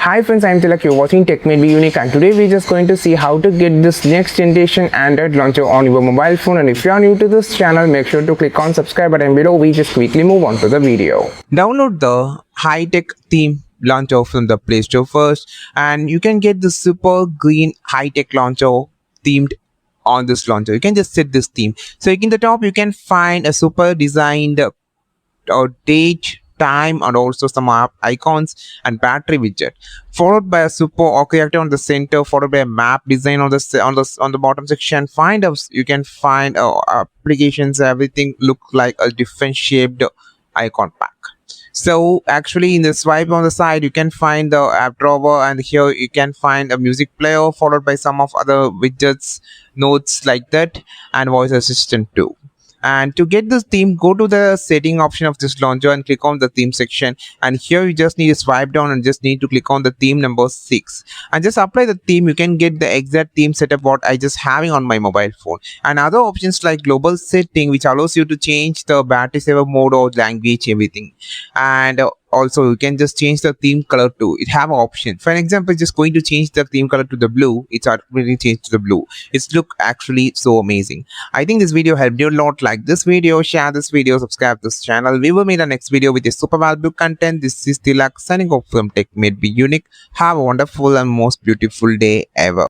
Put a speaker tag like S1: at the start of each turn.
S1: Hi friends, I'm Tilak, you're watching Tech Made Me Unique, and today we're just going to see how to get this next generation Android launcher on your mobile phone. And if you are new to this channel, make sure to click on subscribe button below. We just quickly move on to the video.
S2: Download the high-tech theme launcher from the Play Store first, and you can get the super green high-tech launcher themed on this launcher. You can just set this theme. So in the top you can find a super designed date, time, and also some app icons and battery widget, followed by a super architecture on the center, followed by a map design on the bottom section. You can find applications. Everything look like a different shaped icon pack. So actually in the swipe on the side you can find the app drawer, and here you can find a music player followed by some of other widgets, notes like that, and voice assistant too. And to get this theme, go to the setting option of this launcher and click on the theme section, and here you just need to swipe down and just need to click on the theme number 6 and just apply the theme. You can get the exact theme setup what I just having on my mobile phone, and other options like global setting, which allows you to change the battery saver mode or language, everything. And also you can just change the theme color too. It have an option. For an example, just going to change the theme color to the blue, it's already changed to the blue. It's look actually so amazing. I think this video helped you a lot. Like this video, share this video, subscribe this channel. We will meet the next video with a super valuable content. This is Tilak signing off from Tech Made Me Unique. Have a wonderful and most beautiful day ever.